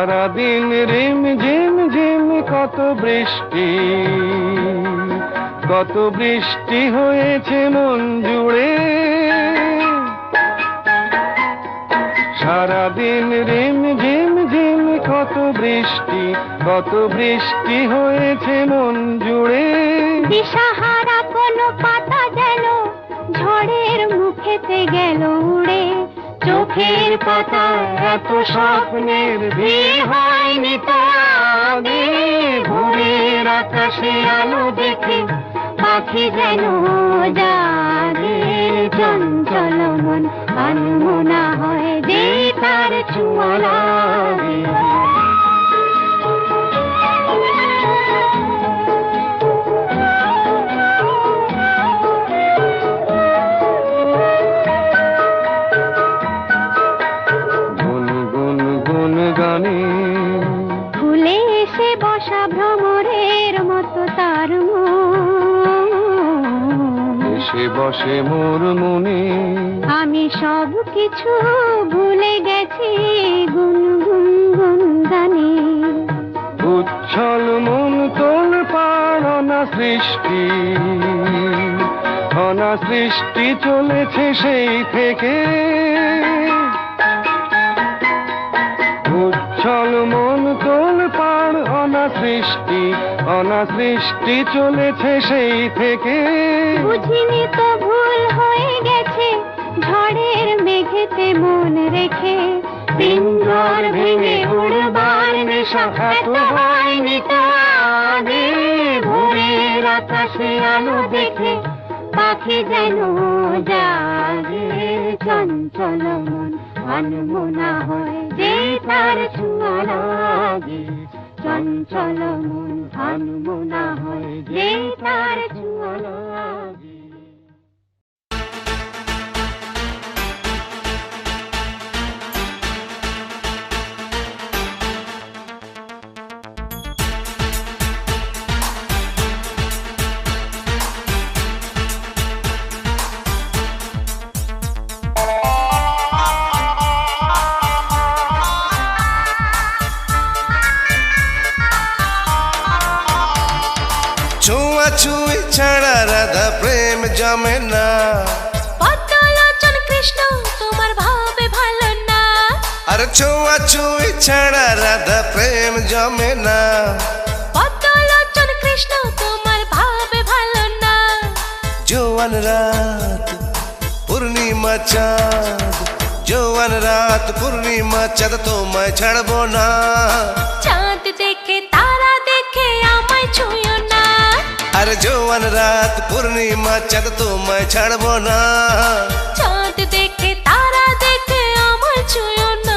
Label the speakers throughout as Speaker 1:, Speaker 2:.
Speaker 1: সারাদিন রিম ঝিম ঝিম কত বৃষ্টি হয়েছে মন জুড়ে। সারাদিন রিম ঝিম ঝিম কত বৃষ্টি হয়েছে মন জুড়ে।
Speaker 2: দিশাহারা কোনো পাতা যেন ঝড়ের মুখেতে গেল উড়ে।
Speaker 1: চোখের পাতা এত স্বপ্নের ভিড় হয়নি তো আগে। ভোরের আকাশে আলো দেখে
Speaker 2: পাখি যেন জাগে। চঞ্চল মন আনমনা হয় যে তার ছোঁয়া লাগে।
Speaker 1: গানে
Speaker 2: ফুলে এসে বসা ভ্রমরের মতো তার মন।
Speaker 1: এসে বসে মোর মনে।
Speaker 2: আমি সব কিছু ভুলে গেছি গুনগুন গুন গানে।
Speaker 1: উচ্ছল মন তোল পাড় অনাসৃষ্টি চলেছে সেই থেকে। উচ্ছল মন তোল পাড় অনাসৃষ্টি চলেছে সেই থেকে।
Speaker 2: বুঝিনি তো ভুল হয়ে গেছে ঝড়ের মেঘেতে মন রেখে।
Speaker 1: পিঞ্জর ভেঙে উড়বার নেশা এত হয়নি তো আগে। ভোরের আকাশে আলো দেখে
Speaker 2: পাখি যেন জাগে। চঞ্চল মন আনমনা হয় যে তার ছোঁয়া লাগে। চঞ্চল মন আনমনা হয় যে তার ছোঁয়া লাগে।
Speaker 3: ছুঁই ছাড়া রাধা প্রেম জমে না।
Speaker 2: পদ্মলোচন কৃষ্ণ তোমার ভাবে ভালো না।
Speaker 3: আর ছুঁই ছাড়া রাধা প্রেম জমে না।
Speaker 2: পদ্মলোচন কৃষ্ণ তোমার ভাবে ভালো না।
Speaker 3: জোয়ান রাত পূর্ণিমা চাঁদ, জোয়ান রাত পূর্ণিমা চাঁদ তোমায় ছাড়বো না।
Speaker 2: চাঁদ দেখে তারা দেখে আমায় ছুঁয়ো না।
Speaker 3: আর জোয়ান রাত পূর্ণিমা চাঁদ তোমায় ছাড়বো না।
Speaker 2: চাঁদ দেখে তারা দেখে আমায় ছুঁয়ো না।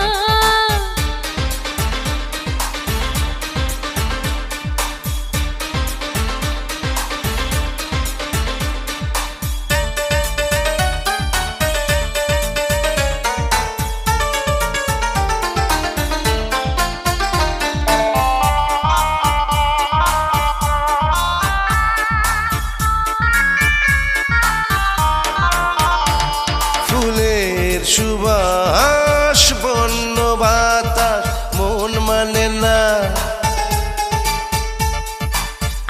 Speaker 3: সুবাস বন্য বাতাস মন মানে না।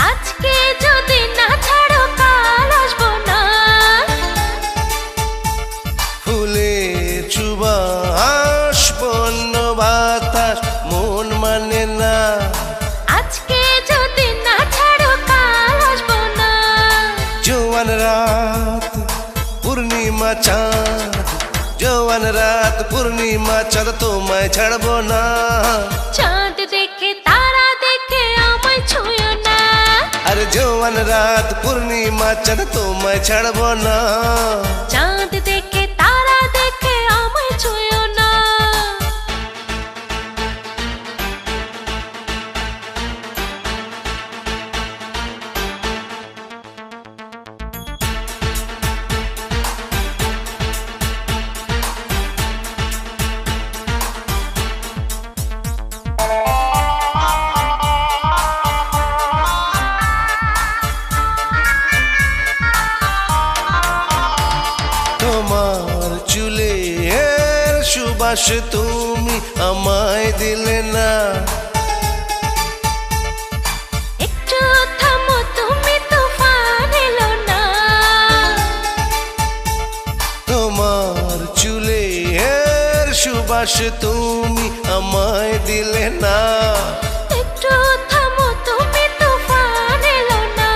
Speaker 2: আজকে যদি না ছাড়ো কাল আসবো না।
Speaker 3: ফুলের সুবাস বন্য বাতাস মন মানে না।
Speaker 2: আজকে যদি না ছাড়ো কাল আসবো না।
Speaker 3: জোয়ান রাত পূর্ণিমা চাঁদ, জোয়ান রাত পূর্ণিমা চাঁদ তোমায় ছাড়বো না।
Speaker 2: চাঁদ দেখে তারা দেখে আমায় ছুঁয়ো না।
Speaker 3: আর জোয়ান রাত পূর্ণিমা চাঁদ তোমায় ছাড়বো না।
Speaker 2: চাঁদ দেখে তারা দেখে আমায় ছুঁয়ো না।
Speaker 3: সুবাস তুমি আমায় দিলে না।
Speaker 2: একটু থামো তুমি, তুফান এলো না।
Speaker 3: তোমার চুলে এর সুবাস তুমি আমায় দিলে না।
Speaker 2: একটু থামো তুমি, তুফান এলো না।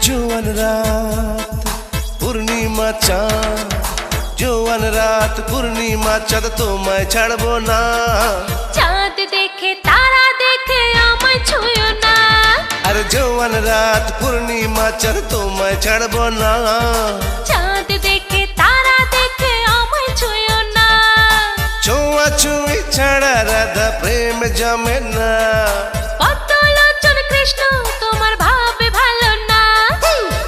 Speaker 3: জোয়ান রাত পূর্ণিমা চাঁদ, জোয়ান রাত পূর্ণিমা চাঁদ তোমায় ছাড়বো না।
Speaker 2: চাঁদ দেখে তারা দেখে আমায় ছুঁয়ো না।
Speaker 3: আরে জোয়ান রাত পূর্ণিমা চাঁদ তোমায় ছাড়বো না।
Speaker 2: চাঁদ দেখে তারা দেখে আমায় ছুঁয়ো না।
Speaker 3: ছোঁয়াছুঁই ছাড়া রাধা প্রেম জমে না।
Speaker 2: পদ্মলোচন কৃষ্ণ তোমার ভাবে ভালো না।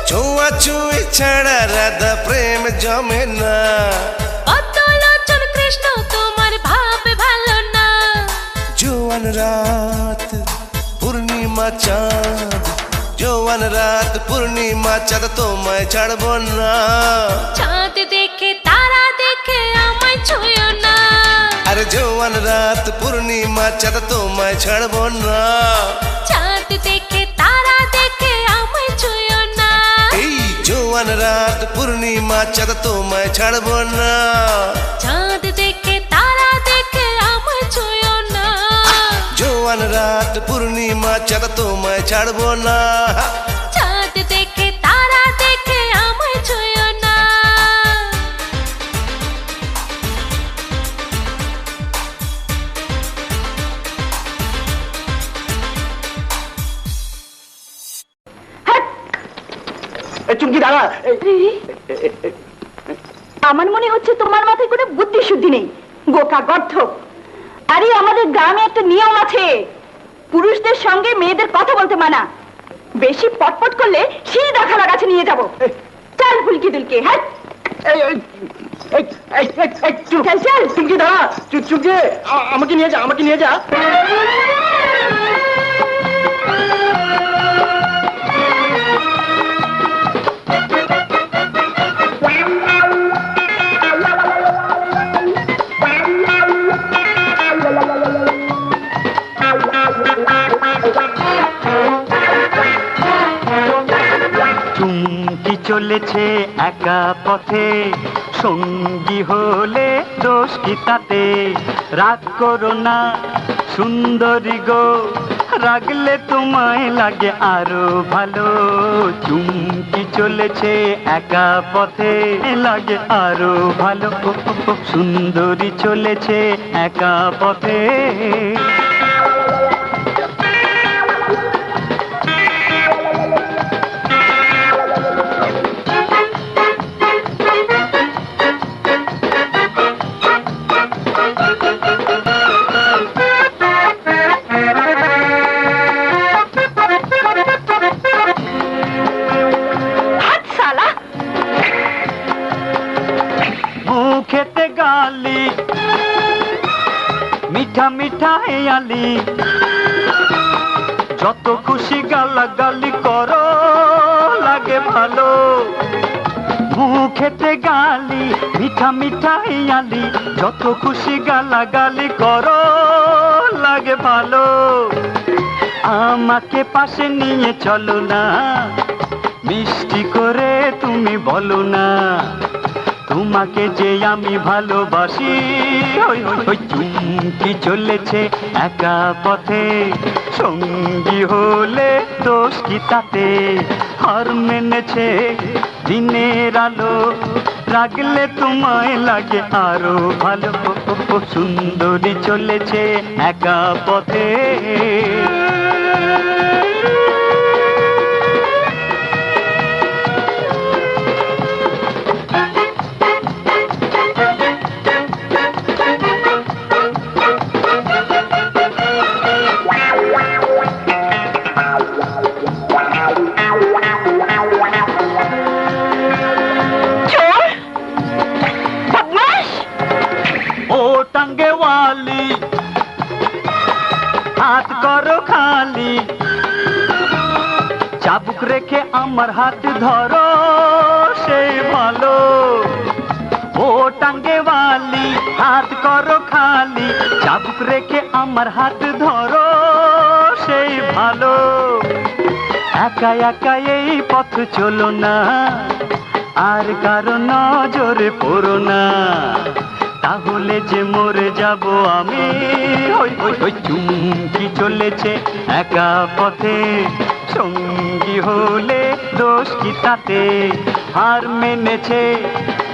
Speaker 3: ছোঁয়াছুঁই ছাড়া রাধা প্রেম জমে না।
Speaker 2: পদ্মলোচন কৃষ্ণ তোমার ভাবে ভালো না।
Speaker 3: জোয়ান রাত পূর্ণিমা চাঁদ, জোয়ান রাত পূর্ণিমা চাঁদ তোমায় ছাড়বো না।
Speaker 2: চাঁদ দেখে তারা দেখে আমায় ছুঁয়ো না।
Speaker 3: আরে জোয়ান রাত পূর্ণিমা চাঁদ তোমায় ছাড়বো না।
Speaker 2: চাঁদ দেখে তারা দেখে আমায় ছুঁয়ো না।
Speaker 3: এই জোয়ান রাত পূর্ণিমা চাঁদ তোমায় ছাড়বো না।
Speaker 2: চাঁদ দেখে তারা দেখে আমায় ছুঁয়ো না।
Speaker 3: জোয়ান রাত পূর্ণিমা চাঁদ তোমায় ছাড়বো না।
Speaker 2: চাঁদ দেখে তারা দেখে আমায় ছুঁয়ো না।
Speaker 4: চুমকি দাঁড়া।
Speaker 5: আমার মনে হচ্ছে তোমার মাথায় কোনো বুদ্ধি শুদ্ধি নেই, বোকা গর্ধ। আরে আমাদের গ্রামে একটা নিয়ম আছে, পুরুষদের সঙ্গে মেয়েদের কথা বলতে মানা। বেশি পটপট করলে সিঁড়ি দেখালা গাছে নিয়ে যাবো। চল ফুলকি দুলকে। হ্যাঁ চল চল।
Speaker 4: চুমকি দাঁড়া। চুমকি আমাকে নিয়ে যা, আমাকে নিয়ে যা।
Speaker 6: চুমকি চলেছে একা পথে, সঙ্গী হলে দোষ কি তাতে? রাগ করো না সুন্দরী গো, রাগলে তোমায় লাগে আরো ভালো। চুমকি চলেছে একা পথে, লাগে আরো ভালো। সুন্দরী চলেছে একা পথে। মুখেতে গালি মিঠা মিঠা হেয়ালি, যত খুশি গালাগালি করো লাগে ভালো। মুখেতে গালি মিঠা মিঠা হেয়ালি, যত খুশি গালাগালি করো লাগে ভালো। আমাকে পাশে নিয়ে চলো না, মিষ্টি করে তুমি বলো না তোমাকে যে আমি ভালোবাসি। ওই চুমকি চলেছে একা পথে, সঙ্গী হলে দোষ কি তাতে? হার মেনেছে দিনের আলো, রাগলে তোমায় লাগে আরো ভালো। সুন্দরী চলেছে একা পথে। হাত করো খালি, চাবুক রেখে আমার হাত ধরো সেই ভালো। ও টাঙ্গেওয়ালি হাত করো খালি, চাবুক রেখে আমার হাত ধরো সেই ভালো। একা একা এই পথ চলো না, আর কারো নজরে পড়ো না, তাহলে যে মরে যাব আমি। ওই ওই ওই চুমকি চলেছে একা পথে, সঙ্গী হলে দোষ কি তাতে? হার মেনেছে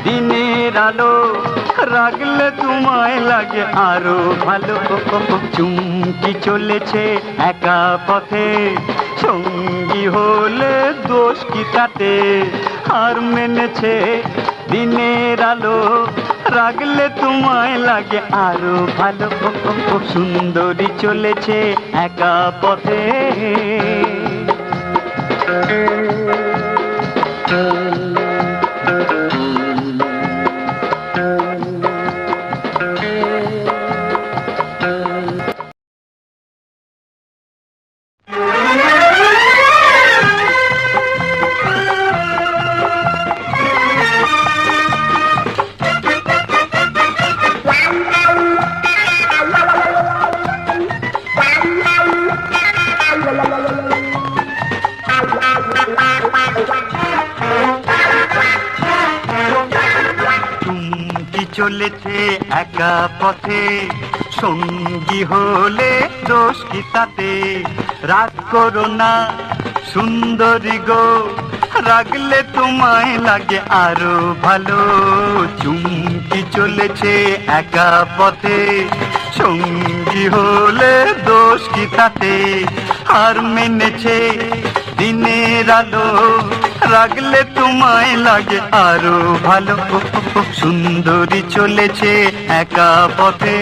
Speaker 6: দিনের আলো, রাগলে তোমায় লাগে আরো ভালো। চুমকি চলেছে একা পথে, সঙ্গী হলে দোষ কি তাতে? হার মেনেছে দিনের আলো, রাগলে তোমায় লাগে আরো ভালো। সুন্দরী চলেছে একা পথে। চলেছে একা পথে, সঙ্গী হলে দোষ কি তাতে? রাগ করো না সুন্দরী গো, রাগলে তোমায় লাগে আরো ভালো। চুমকি চলেছে একা পথে, সঙ্গী হলে দোষ কি তাতে? হার মেনেছে দিনের আলো, রাগলে তোমায় লাগে আরো ভালো। সুন্দরী চলেছে একা পথে।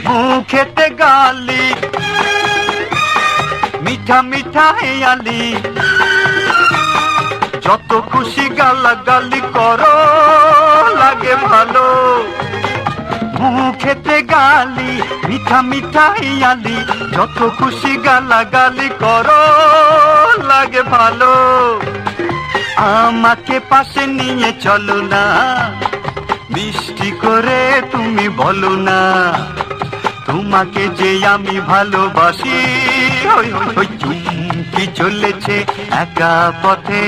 Speaker 6: মুখেতে গালি মিঠা মিঠা হেয়ালি, যত খুশি গালাগালি করো লাগে ভালো। মুখেতে গালি মিঠা মিঠা হেয়ালি, যত খুশি গালাগালি করো লাগে ভালো। আমাকে পাশে নিয়ে চলো না, মিষ্টি করে তুমি বলো না, তোমাকে যে আমি ভালোবাসি। ওই চুমকি চলেছে একা পথে,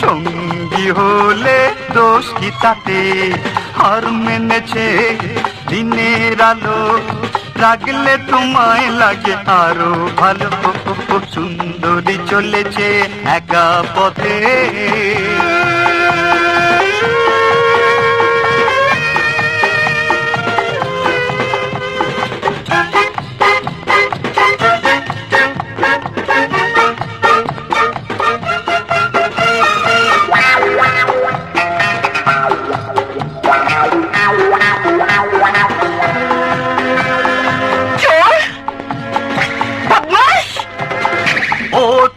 Speaker 6: সঙ্গী হলে দোষ কি তাতে? হার মেনেছে দিনের আলো, রাগলে তোমায় লাগে আরো ভালো। সুন্দরী চলেছে একা পথে।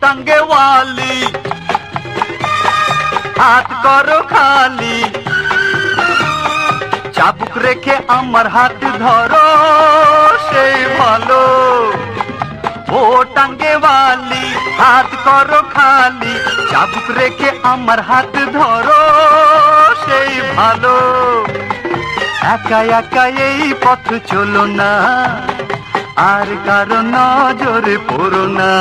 Speaker 6: টাঙ্গেওয়ালি হাত করো খালি, চাবুক রেখে আমার হাত ধরো সেই ভালো। ও টাঙ্গেওয়ালি হাত করো খালি, চাবুক রেখে আমার হাত ধরো সেই ভালো। একা একা এই পথ চলো না, আর কারো নজরে পড়ো না,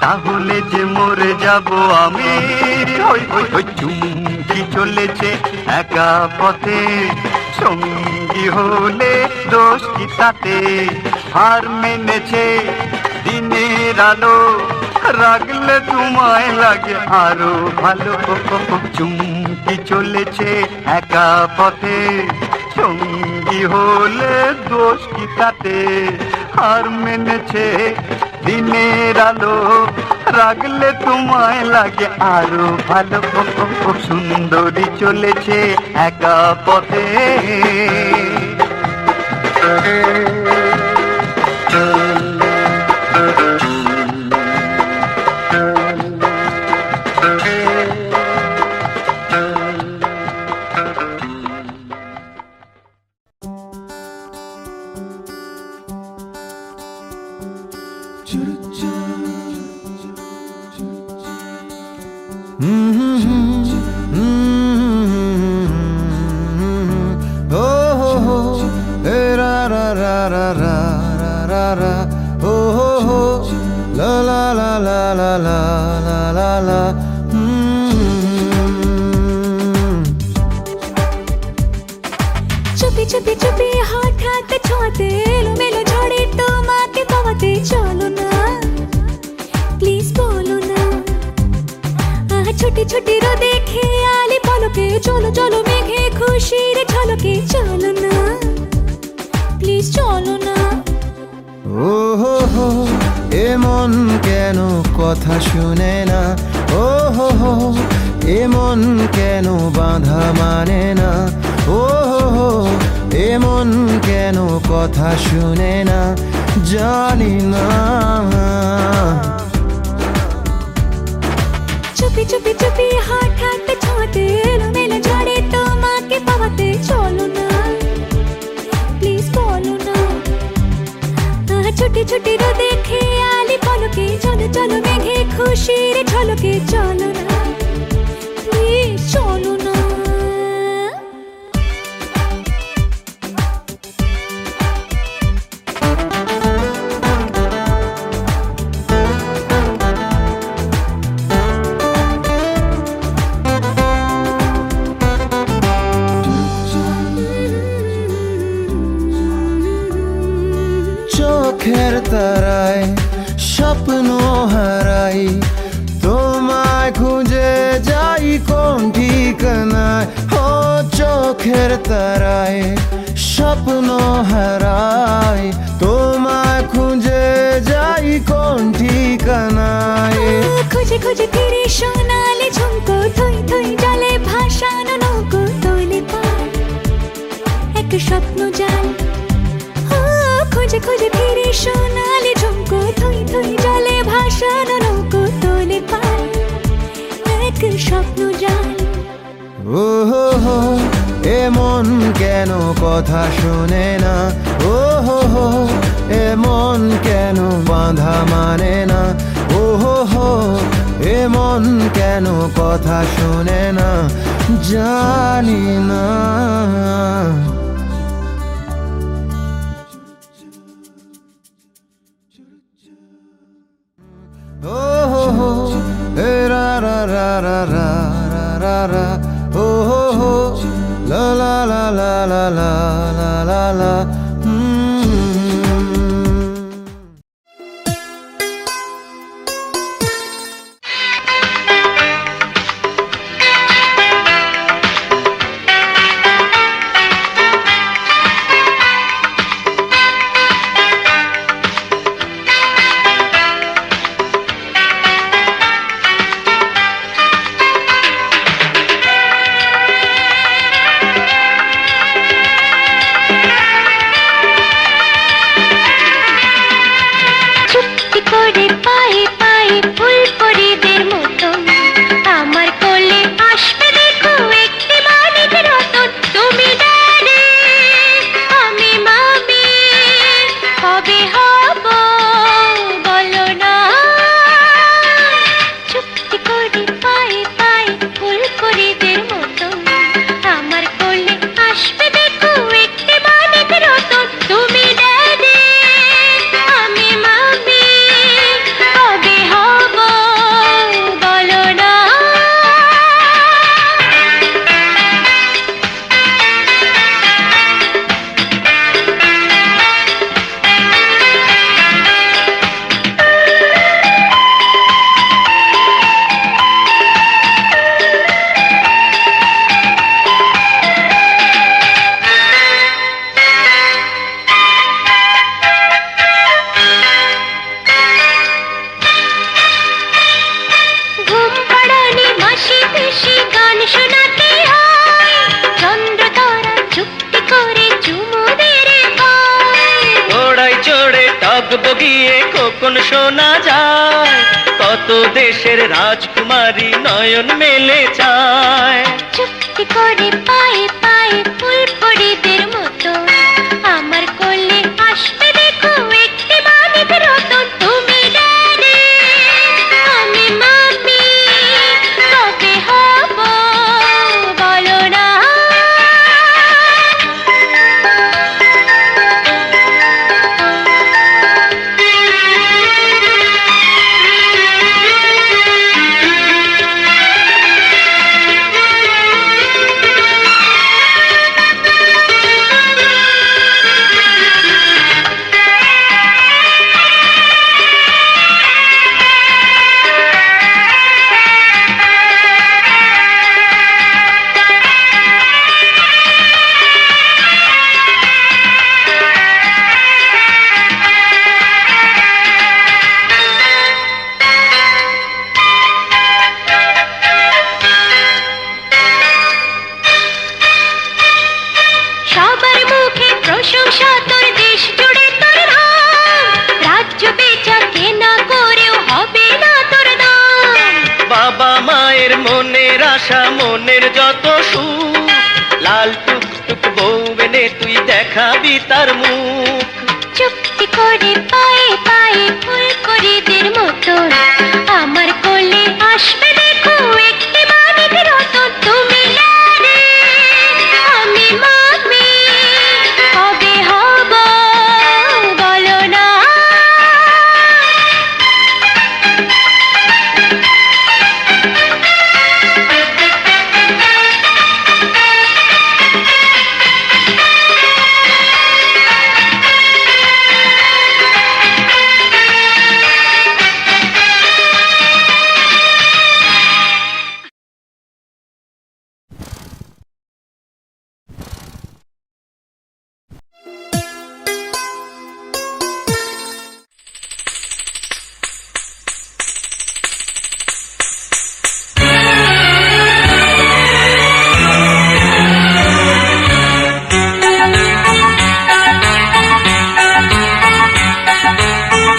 Speaker 6: তাহলে যে মরে যাব আমি। ওই ওই ওই চুমকি চলেছে একা পথে, সঙ্গী হলে দোষ কি তাতে? হার মেনেছে দিনের আলো, রাগলে তোমায় লাগে আরো ভালো। চুমকি চলেছে একা পথে, সঙ্গী হলে দোষ কি তাতে? হার মেনেছে দিনের আলো, রাগলে তোমায় লাগে আরো ভালো। সুন্দরী চলেছে একা পথে।
Speaker 2: চুপি চুপি চুপি হঠাৎ ছোঁয়াতে এলোমেলো ঝড়ে তোমাকে পাওয়াতে চলো না প্লিজ বলো না ছোটি ছোটি রোদে খেয়ালি পলকে চলো চলো মেঘে খুশির ঝলকে চলো না প্লিজ চলো না
Speaker 3: ও হো হো এমন কেন কথা শুনে না ও হো হো এমন কেন বাঁধা মানে না ও হো হো এমন কেন কথা শুনে না জানি না
Speaker 2: চুপি চুপি চুপি হঠাৎ ছোঁয়াতে এলোমেলো ঝড়ে তোমাকে পাওয়াতে চলো না প্লিজ বলো না ছোটি ছোটি রোদে খেয়ালি পলকে চলো চলো মেঘে খুশির ঝলকে চলো না প্লিজ চলো না
Speaker 3: চোখের তারায় স্বপ্ন হারাই তোমায় খুঁজে যাই কোন ঠিকানায় ও চোখের তারায় স্বপ্ন হারাই তোমায় খুঁজে যাই কোন ঠিকানায়
Speaker 2: খুঁজে খুঁজে ফিরে সোনালি ঝুমকো থই থই জলে ভাসানো নৌকো তৈলে পার এক স্বপ্ন জাল খুঁজে খুঁজে ফিরে সোনালি ঝুমকো থই থই জলে ভাসানো নৌকো তৈলে পার এক স্বপ্ন জাল
Speaker 3: ও হো হো এমন কেন কথা শুনে না ও হো হো এমন কেন বাঁধা মানে না ও হো হো এমন কেন কথা শুনে না জানি না ও হো হো এ রা রা রা রা রা রা রা রা ও হো হো লা লা লা লা লা লা লা লা লা
Speaker 6: দেখবো গিয়ে কখন শোনা যায়, কত দেশের রাজকুমারী নয়ন মেলে চায়।
Speaker 2: চুপটি করে পায়ে পায়ে ফুলপরিদের মতো আমার কোলে আসবে দেখো একটি মানিক রতন। তুমি ড্যাডি আমি মাম্মি, কবে হব বলো না। সবার মুখে প্রশংসা তোর, দেশ জুড়ে তোর নাম, রাজ্য বেচা কেনা করেও হবে না তোর দাম।
Speaker 6: বাবা মায়ের মনের আশা, মনের যত সুখ, লাল টুকটুক বউ এনে তুই দেখাবি তার মুখ।
Speaker 2: চুপটি করে পায়ে পায়ে ফুলপরিদের মতো আমার কোলে আসবে দেখো একটি মানিক রতন। তুমি ড্যাডি আমি মাম্মি, কবে হব বলো না।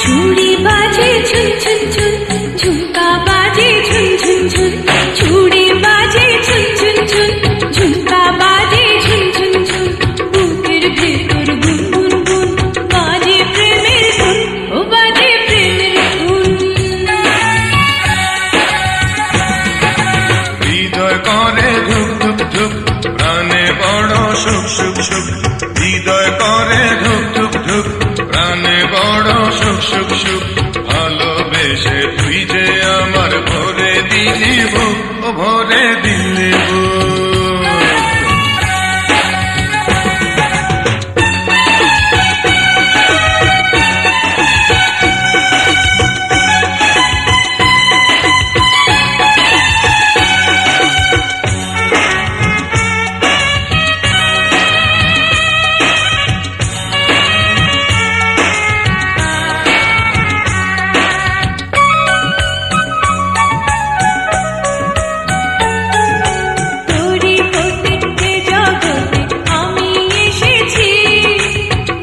Speaker 2: চুড়ি বাজে ঝুন ঝুন ঝুন, ঝুমকা বাজে ঝুন ঝুন ঝুন, চুড়ি বাজে ঝুন ঝুন ঝুন, ঝুমকা বাজে ঝুন ঝুন ঝুন, বুকের ভেতর গুন গুন গুন, বাজে প্রেমের গুন, ও বাজে প্রেমের গুন।
Speaker 7: হৃদয় করে ধুক ধুক ধুক, প্রাণে বড় সুখ সুখ সুখ। হৃদয় করে ধুক ধুক ধুক, প্রাণে বড় সুখ সুখ সুখ। ভালোবেসে তুই যে আমার ভরে দিলি বুক, ও ভরে দিলি বুক।
Speaker 2: তোরি প্রত্যেকটি জগতে আমি এসেছি,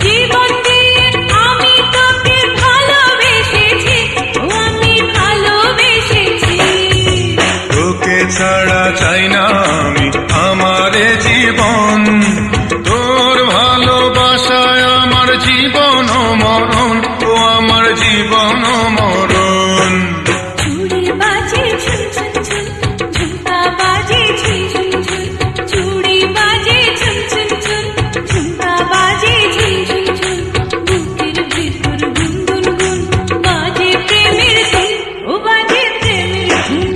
Speaker 2: জীবন দিয়ে আমি তোকে ভালোবেসেছি, ও আমি ভালোবেসেছি।
Speaker 7: তোকে ছাড়া চাই না আমি আমার জীবন, তোর ভালোবাসায় আমার জীবন মরণ, ও আমার জীবন মরণ।
Speaker 2: চুড়ি বাজে ঝুন ঝুন ঝুন, ঝুমকা বাজে ঝুন ঝুন ঝুন, চুড়ি বাজে ঝুন ঝুন ঝুন, ঝুমকা বাজে ঝুন ঝুন ঝুন, বুকের ভেতর গুন গুন গুন, বাজে প্রেমের গুন, ও বাজে প্রেমের গুন।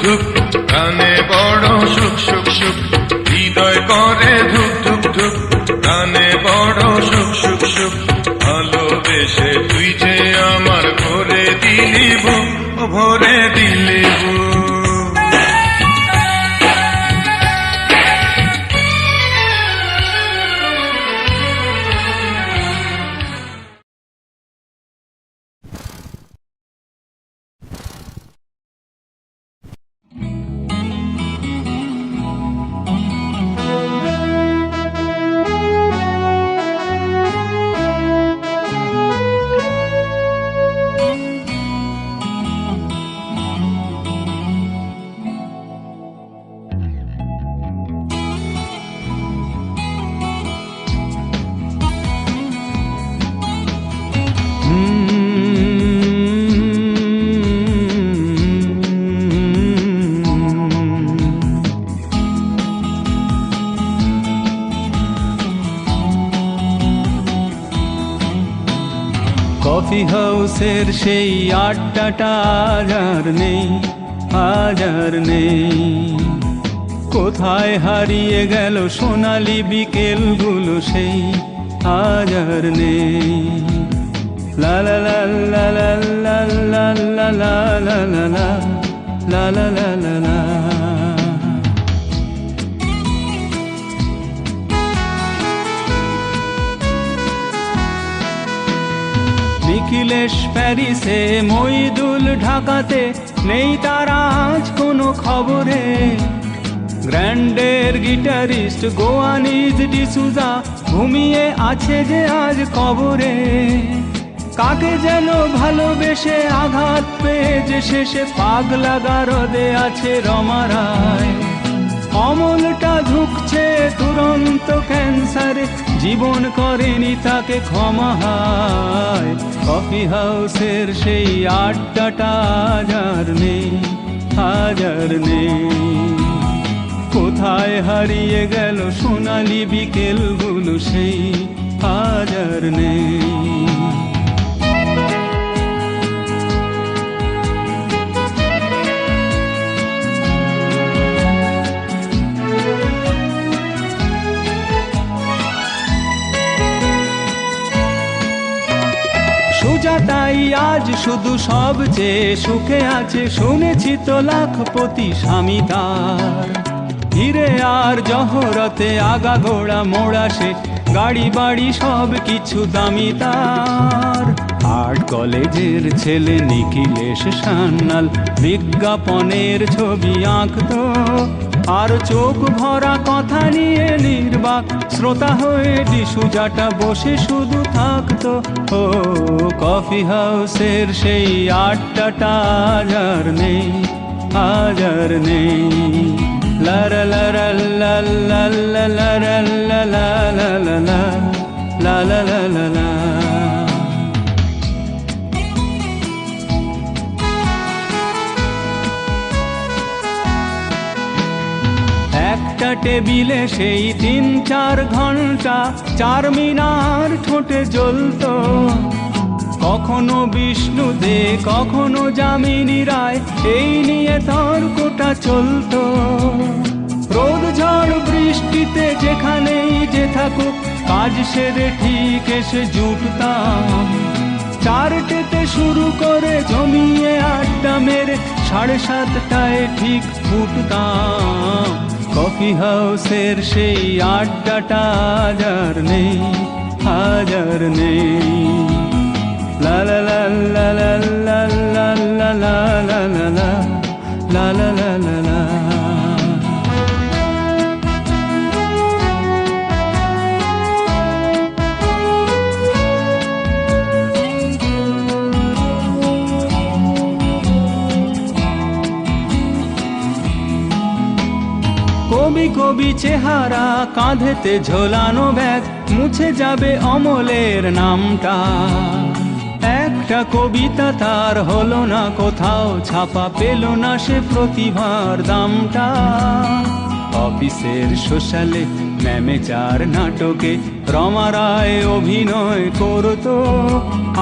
Speaker 7: ধুক প্রাণে বড় সুখ সুখ সুখ হৃদয় করে ধুক ধুক ধুক প্রাণে বড় সুখ সুখ সুখ ভালোবেসে তুই যে আমার ভরে দিলি বুক ও ভরে দিলি বুক
Speaker 8: কফি হাউসের সেই আড্ডাটা আজ আর নেই কোথায় হারিয়ে গেল সোনালি বিকেলগুলো সেই আজ আর নেই লা লা লা লা লা লা লা লা লা লা লা লা লা লা লা লা নিখিলেশ প্যারিসে মইদুল ঢাকাতে নেই তার আজ কোনো খবরে গ্র্যান্ডের গিটারিস্ট গোয়ানিজ ডিসুজা ঘুমিয়ে আছে যে আজ কবরে কাকে যেন ভালোবেসে আঘাত পেয়ে যে শেষে পাগলা গারদে আছে রমারায় অমলটা ঝুঁকছে দুরন্ত ক্যান্সারে জীবন করেনি তাকে ক্ষমা হায় কফি হাউসের সেই আড্ডাটা আজ আর নেই কোথায় হারিয়ে গেল সোনালি বিকেলগুলো সেই আজ আর নেই সুজাতাই আজ শুধু সবচেয়ে সুখে আছে শুনেছি তো লাখপতি স্বামী তার হিরে আর জহরতে আগাগোড়া মোড়া সে গাড়ি বাড়ি সব কিছু দামি তার আর্ট কলেজের ছেলে নিখিলেশ সান্যাল বিজ্ঞাপনের ছবি আঁকতো আর চোখ ভরা কথা নিয়ে নির্বাক শ্রোতা হয়ে ডিসুজাটা বসে শুধু থাকতো ও কফি হাউসের সেই আড্ডাটা আজ আর নেই লা লা লা লা লা লা লা লা লা লা লা লা লা লা লা লা একটা টেবিলে সেই 3-4 ঘন্টা চারমিনার ঠোঁটে জ্বলতো কখনো বিষ্ণু দে কখনো যামিনী রায় এই নিয়ে তর্কটা চলতো রোদ ঝড় বৃষ্টিতে যেখানেই যে থাকুক কাজ সেরে ঠিক এসে জুটতাম চারটেতে শুরু করে জমিয়ে আড্ডা মেরে 7:30টায় ঠিক ফুটতাম কফি হাউসের সেই আড্ডাটা আজ আর নেই লা লা লা লা লা লা লা লা লা লা লা লা লা লা লা কবি কবি চেহারা কাঁধেতে ঝোলানো ব্যাগ মুছে যাবে অমলের নামটা একটা কবিতা তার হলো না কোথাও ছাপা পেল না সে প্রতিভার দামটা অফিসের সোশ্যালে ম্যামেচার নাটকে রমা রায় অভিনয় করতো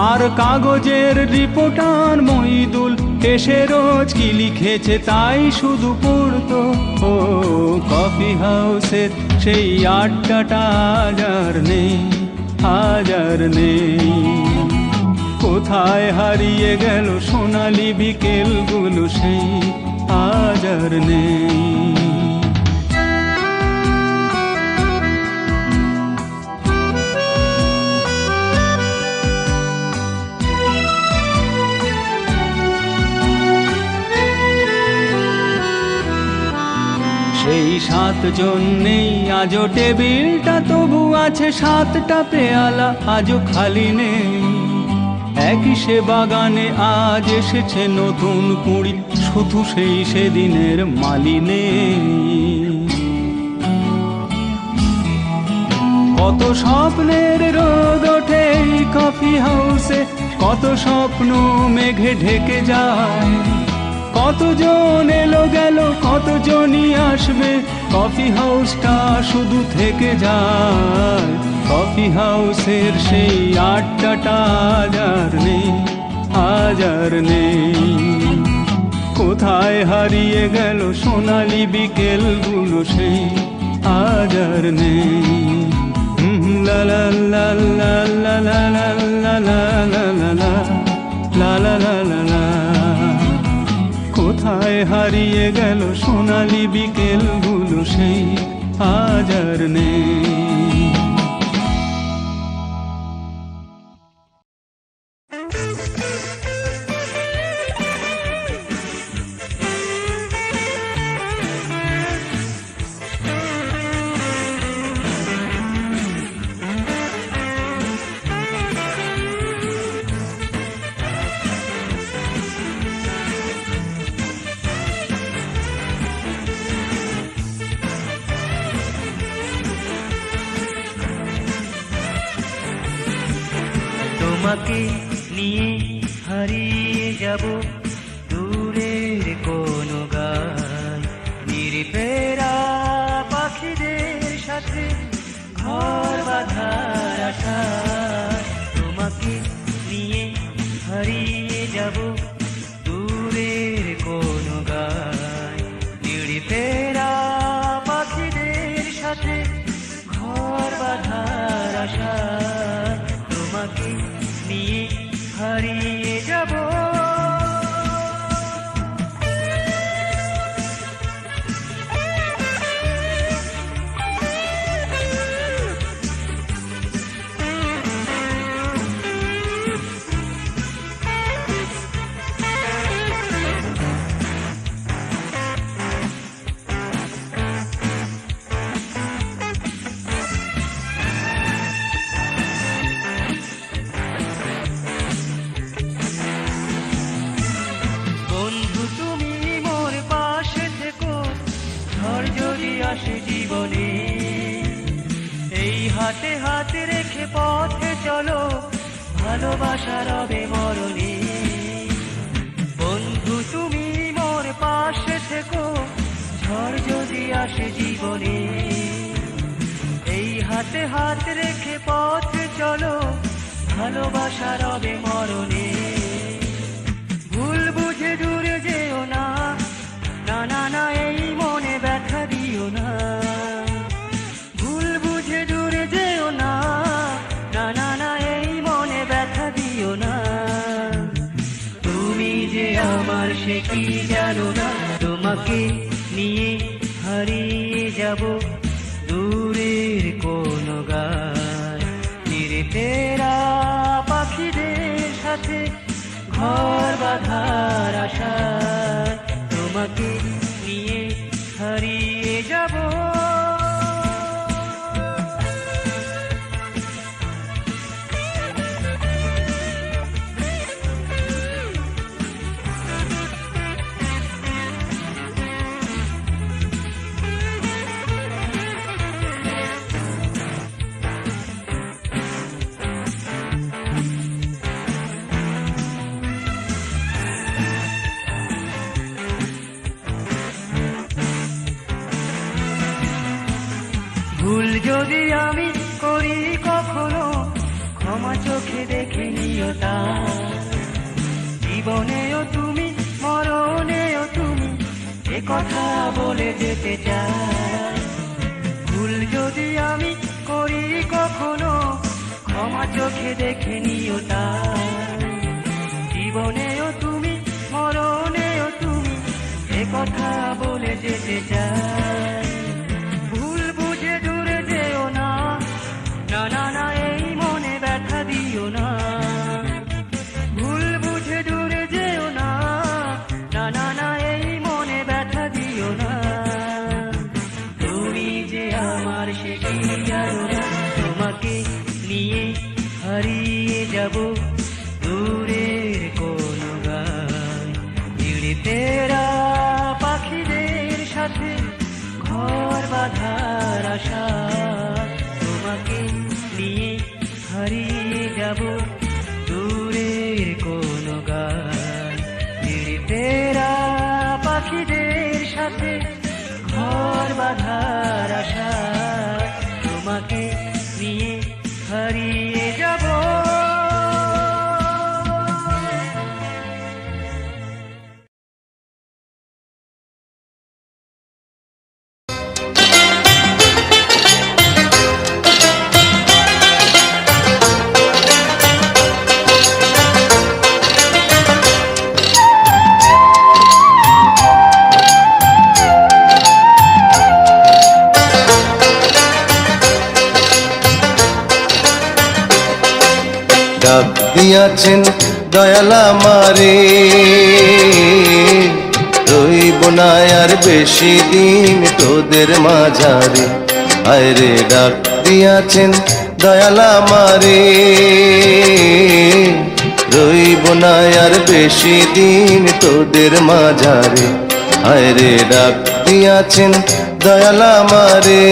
Speaker 8: আর কাগজের রিপোর্টার মইদুল এসে রোজ কি লিখেছে তাই শুধু পড়তো। ও কফি হাউসের সেই আড্ডাটা আজ আর নেই, আজ আর নেই। কোথায় হারিয়ে গেল সোনালি বিকেলগুলো সেই আজ আর নেই। সেই 7 জন নেই আজও, টেবিলটা তবু আছে 7টা পেয়ালা আজও খালি নেই। একই সে বাগানে আজ এসেছে নতুন কুঁড়ি, শুধু সেই সেদিনের মালি নেই। কত স্বপ্নের রোদ ওঠে এই কফি হাউসে, কত স্বপ্ন মেঘে ঢেকে যায়। কতজন এলো গেল, কতজনই আসবে, কফি হাউসটা শুধু থেকে যায়। কফি হাউসের সেই আড্ডাটা আজ আর নেই, আজ আর নেই। কোথায় হারিয়ে গেল সোনালি বিকেলগুলো সেই আজ আর নেই। লা লা লা লা লা লা লা লা লা লা লা লা লা লা লা। কোথায় হারিয়ে গেল সোনালি বিকেলগুলো সেই আজ আর নেই।
Speaker 6: তোমাকে নিয়ে হারিয়ে যাব দূরের কোনো গান, নির্ভেরা পাখিদের সাথে ঘর বাঁধার আশা। তোমাকে নিয়ে হারিয়ে যাব দূরের কোনো গান, নির্ভেরা পাখিদের সাথে ঘর বাঁধার আশা। তোমাকে নিয়ে হারিয়ে যাব। জীবনে এই হাতে হাতে রেখে পথে চলো, ভালোবাসা রবে মরণে। বন্ধু তুমি মোর পাশে থেকো, ঝড় যদি আসে জীবনে। এই হাতে হাত রেখে পথে চলো, ভালোবাসা রবে মরণে। ভুল বুঝে দূরে যেও না, না না না এই মনে ব্যথা দিও না। ভুল বুঝে দূরে যেও না, না না না এই মনে ব্যথা দিও না। তুমি যে আমার সে কি জানো না, তোমাকে নিয়ে হারিয়ে যাব দূরের কোনো গান, নির্ভেরা পাখিদের সাথে ঘর বাঁধার আশা। তোমাকে নিয়ে হারিয়ে যাব। ভুল যদি আমি করি কখনো, ক্ষমা চোখে দেখে নিও তা। জীবনেও তুমি কথা বলে যেতে চাই। ভুল যদি আমি করি কখনো, ক্ষমা চোখে দেখে নিও তাই। জীবনেও তুমি, মরণেও তুমি, কথা বলে যেতে চাই। ভুল বুঝে দূরে যেও না, না না না, এই মনে ব্যথা দিও না। ভুল বুঝে দূরে যেও না, না না না, এই মনে ব্যথা দিও না। তুমি যে আমার সে কি জানো না, তোমাকে নিয়ে হারিয়ে যাব দূরের কোন গান। তেরা পাখিদের সাথে ঘর বাঁধার আশা, তোমাকে নিয়ে হারিয়ে যাব দূরের কোন গান। তেরা পাখিদের সাথে ঘর বাঁধার আশা, তোমাকে নিয়ে হারিয়ে যাব।
Speaker 3: ডাক দিয়াছেন দয়াল আমারে, রইব না আর বেশি দিন তোদের মাঝারে। আয়রে ডাক দিয়াছেন দয়াল আমারে, রইব না আর বেশি দিন তোদের মাঝারে। আয়রে ডাক দিয়াছেন দয়াল আমারে।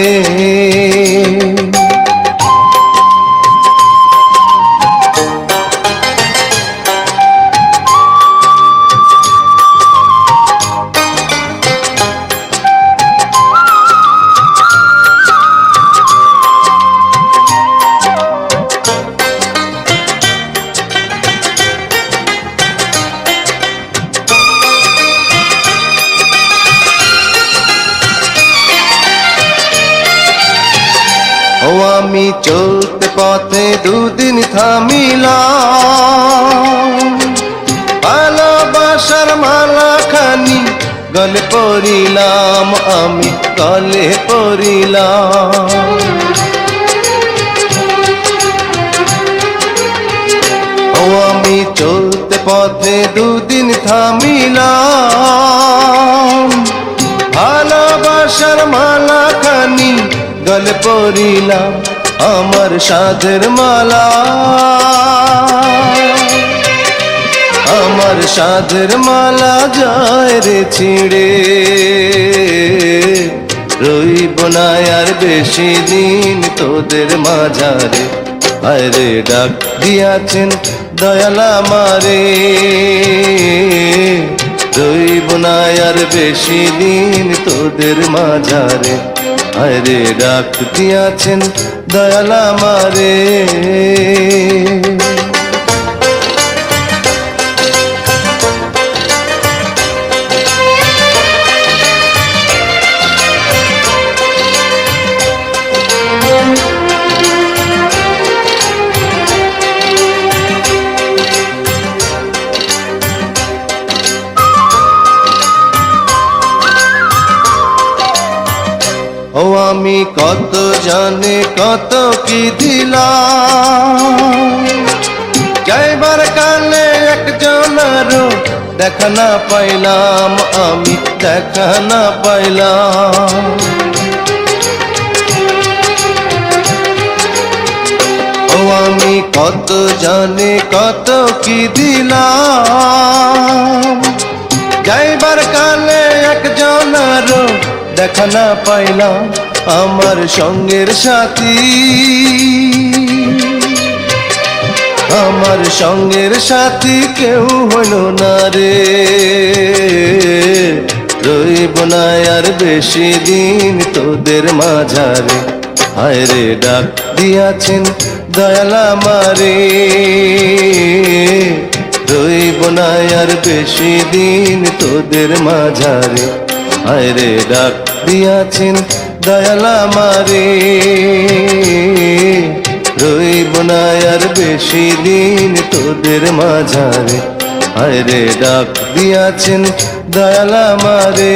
Speaker 3: আমি চলতে পথে দুদিন থামিলাম, ভালোবাসার মালা খানি গলে পড়িলাম, আমি গলে পড়িলাম। আমি চলতে পথে দুদিন থামিলাম, ভালোবাসার মালা খানি গলে পড়িলাম, আমার সাধের মালা, আমার সাধের মালা যায় রে ছিঁড়ে। রইব না আর বেশি দিন তোদের মাঝারে। আরে ডাক দিয়াছেন দয়াল আমারে, রইব না আর বেশি দিন তোদের মাঝারে। আরে ডাক দিয়াছেন দয়াল আমারে। ও আমি কত জানে কত কি দিলাম, যাইবার কালে একজনেরও দেখা না পাইলাম, আমি দেখা না পাইলাম। ও আমি কত জানে কত কি দিলাম, যাইবার কালে একজনেরও দেখা না পাইলাম, আমার সঙ্গের সাথী, আমার সঙ্গের সাথী কেউ হইল না রে। রইব না আর বেশি দিন তোদের মাঝারে। হায়রে ডাক দিয়াছেন দয়াল আমারে, রইব না আর বেশি দিন তোদের মাঝারে। আরে ডাক দিয়াছেন দয়াল আমারে, রইব না আর বেশি দিন তোদের মাঝারে, আরে ডাক দিয়াছেন দয়াল আমারে।